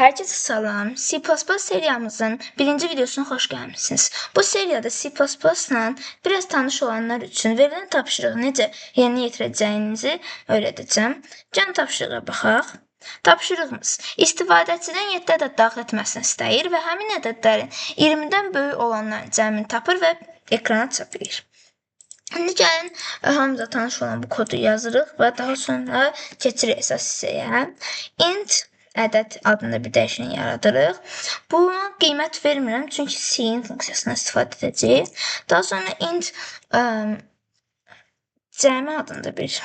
Herkese salam. C++ seriyamızın birinci videosuna xoş gəlmisiniz. Bu seriyada C++ ilə biraz tanış olanlar üçün verilən tapşırığı necə yerinə yetirəcəyinizi öyrədəcəm. Gəlin tapşırığa baxaq. Tapşırığımız istifadəçidən 7 ədəd daxil etməsini istəyir və həmin ədədlərin 20-dən böyük olanların cəmini tapır və ekrana çapır. İndi gəlin hamımıza tanış olan bu kodu yazırıq və daha sonra keçirik əsas hissəyə. Int ədəd adında bir dəyişən yaradırıq. Buna qiymət vermirəm, çünki cin funksiyasından istifadə edəcəyik. Daha sonra int cəmi adında bir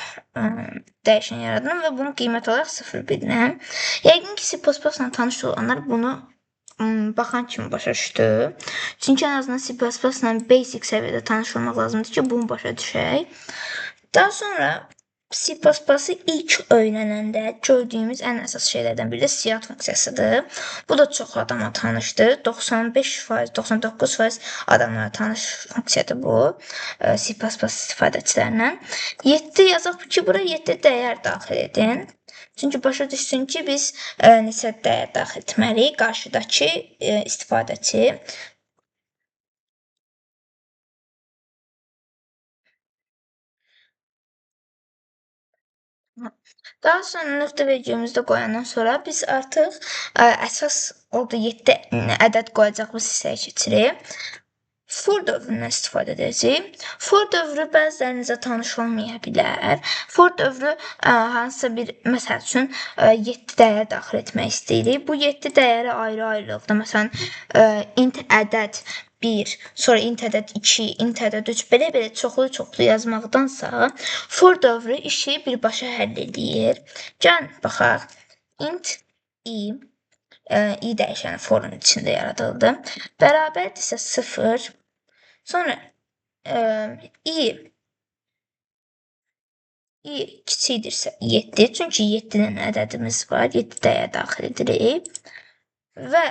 dəyişən yaradıram və bunu qiymət olaraq 0 bilirəm. Yəqin ki, C++ tanış olanlar bunu baxan kimi başa düşdü. Çünki ən azından C++ ilə basic səviyyədə tanış olmaq lazımdır ki, bunu başa düşək. Daha sonra C++'ı ilk öyrənəndə gördüyümüz ən əsas şeylərdən biri də siyahı funksiyasıdır. Bu da çox adama tanışdır. 95%, 99% adamlara tanış funksiyadır bu. C++ istifadəçilərindən. 7 yazaq ki, bura 7 dəyər daxil edin. Çünki başa düşsün ki, biz neçə dəyər daxil etməliyik qarşıdakı istifadəçi. Daha sonra nöqtə vergülümüzdə qoyandan sonra biz artıq əsas orada 7 ədəd qoyacağımız hissəyə keçirik. For dövründən istifadə edəcəyik. For dövrü bəzilərinizə tanış olmaya bilər. For dövrü hansısa bir, məsəl üçün 7 dəyər daxil etmək istəyirik. Bu 7 dəyəri ayrı-ayrılıqda, məsələn, int ədəd 1, sonra int ədəd 2, int ədəd 3, belə-belə çoxlu-çoxlu yazmaqdansa, for dövrü işi birbaşa həll edir. Gəlin, baxaq. Int i dəyişəni forun içində yaradıldı. Bərabərdirsə 0, sonra i kiçikdirsə 7, çünki 7 dənə ədədimiz var, 7 dəyər daxil edirik. Və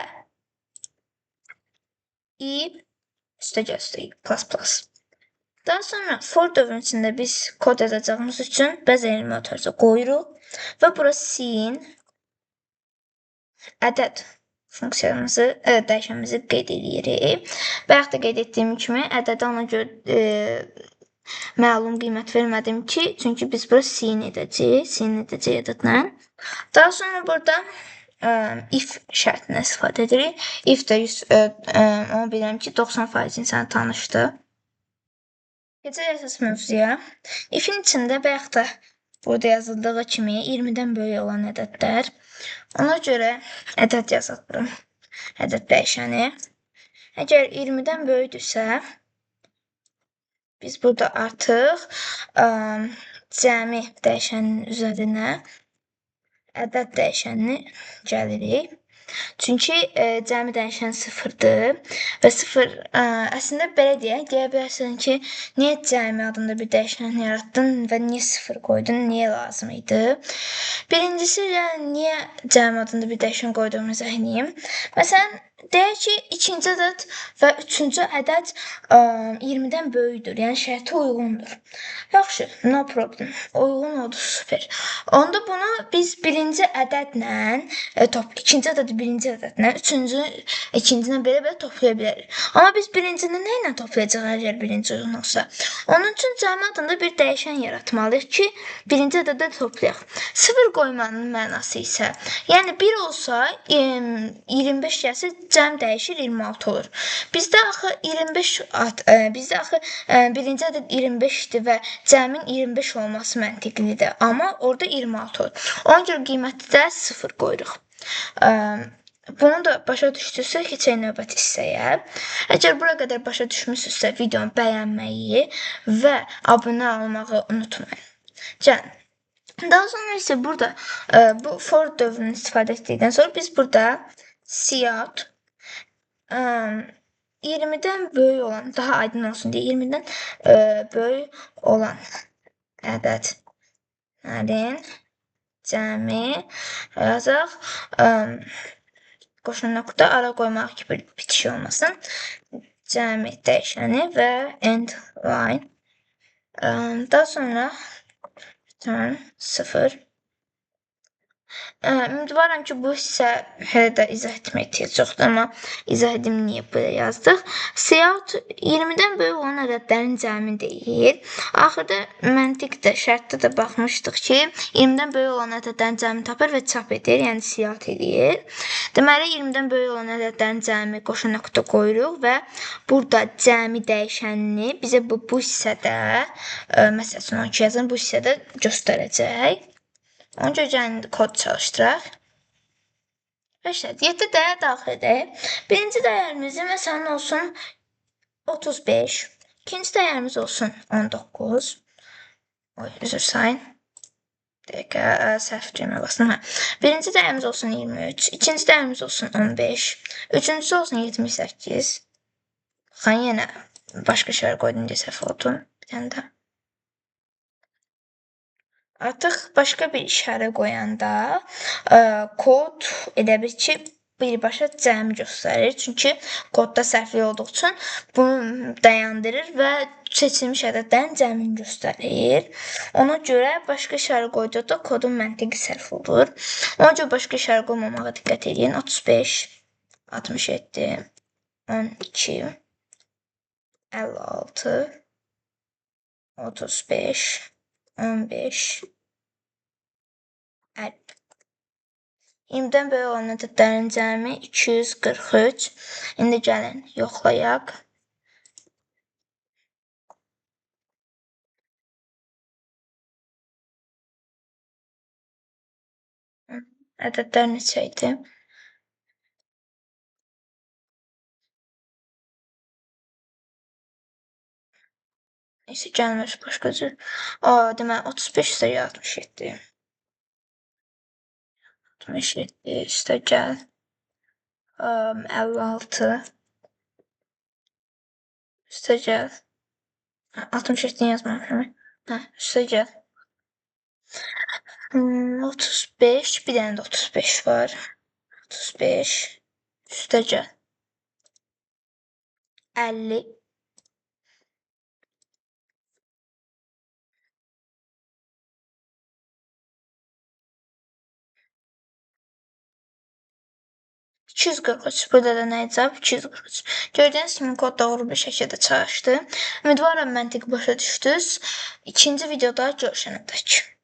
i üstə göstərik, plus. Daha sonra for dövrün içində biz kod yazacağımız üçün bəzi elementlərə qoyuruq və bura cin ədəd funksiyamızı, dəyişənimizi qeyd edirik. Bayaq da qeyd etdiyim kimi ədədə ona görə məlum qiymət vermədim ki, çünki biz bura cin edəcəyik ədədlə. Daha sonra burada if şərtindən istifadə edirik. If də onu bilirəm ki, 90% insan tanışdır. Keçək əsas mövzuya. If-in içində bayaq da burada yazıldığı kimi 20-dən böyük olan ədədlər. Ona görə ədəd yazılır. Ədəd dəyişəni. Əgər 20-dən böyükdürsə, biz burada artıq cəmi dəyişənin üzərinə ədəd dəyişənini gəlirik. Çünki cəmi dəyişən 0-dır və 0 əslində belə deyək, deyə bilərsən ki, niyə cəmi adında bir dəyişən yaratdın və niyə 0 qoydun, niyə lazım idi? Birincisi, niyə cəmi adında bir dəyişən qoyduğumu izah edeyim. Məsələn, deyək ki, ikinci ədəd və üçüncü ədəd 20-dən böyükdür, yəni şərtə uyğundur. Yaxşı, no problem, uyğun oldu, super. Onda bunu biz birinci ədədlə, ikinci ədədi birinci ədədlə, üçüncü ikincinə belə toplaya bilərik. Amma biz birincini nə ilə toplayacaq əgər birinci uyğun olsa? Onun üçün cəmi adında bir dəyişən yaratmalıyıq ki, birinci ədədə toplayaq. 0 qoymanın mənası isə, yəni 1 olsa 25 gəlsə cəm dəyişir 26 olur. Bizdə axı birinci ədəd 25-dir və cəmin 25 olması məntiqlidir. Amma orada 26 olur. Ona görə qiyməti də 0 qoyuruq. Bunu da başa düşdünüzsə, keçək növbəti hissəyə. Əgər bura qədər başa düşmüsünüzsə, videonu bəyənməyi və abunə olmağı unutmayın. Gəlin. Daha sonra isə burada bu for dövrünü istifadə etdikdən sonra biz burada count 20-dən böyük olan, daha aydın olsun deyə 20-dən böyük olan ədədlərin cəmi yazaq. Qoşun nöqtə ara qoymaq kimi bitiş olmasın. Cəmi dəyişəni və end line. Daha sonra return 0. Ümidvaram ki, bu hissə hələ də izah etməyə ehtiyac yoxdur, amma izah edim niyə belə yazdıq. Siyahut 20-dən böyük olan ədədlərin cəmi deyil. Axırda məntiqdə, şərtdə də baxmışdıq ki, 20-dən böyük olan ədədlərin cəmini tapır və çap edir, yəni siyahut edir. Deməli, 20-dən böyük olan ədədlərin cəmi qoşa nöqtə qoyuruq və burada cəmi dəyişənini bizə bu hissədə, məsəl üçün 12 yazın, bu hissədə göstərəcək. Ona görə gəlin kod çalışdıraq. Və 7 dəyər daxil edək. Birinci dəyərimiz məsələn olsun 35. İkinci dəyərimiz olsun 19. Üzr sayın. Dəqiqə, səhv cümlə basdım. Birinci dəyərimiz olsun 23. İkinci dəyərimiz olsun 15. Üçüncüsü olsun 78. Baxın, yenə başqa şeylər qoydum deyə səhv oldu. Bir dənə də. Artıq başqa bir işarə qoyanda kod elə bil ki, birbaşa cəmi göstərir. Çünki kodda səhvlik olduğu üçün bunu dayandırır və seçilmiş ədədlərin cəmini göstərir. Ona görə başqa işarə qoyduqda kodun məntiqi səhv olur. Ona görə başqa işarə qoymamağa diqqət edin. 35, 67, 12, 56, 35, 15, 50. 20-dən böyük olan ədədlərin cəmi 243. İndi gəlin yoxlayaq. Ədədlər neçə idi? Neyse, gəlmir başqa cür. Deməli, 35 üstə 67. 67 üstə gəl. 56 üstə gəl. 67-ni yazmamışam. Üstə gəl. 35, bir dənə də 35 var. 35 üstə gəl. 50. Burada da nə icab? 243. Gördüyünüz kimi kod doğru bir şəkildə çalışdı. Ümidvaram məntiq başa düşdünüz. İkinci videoda görüşənədək.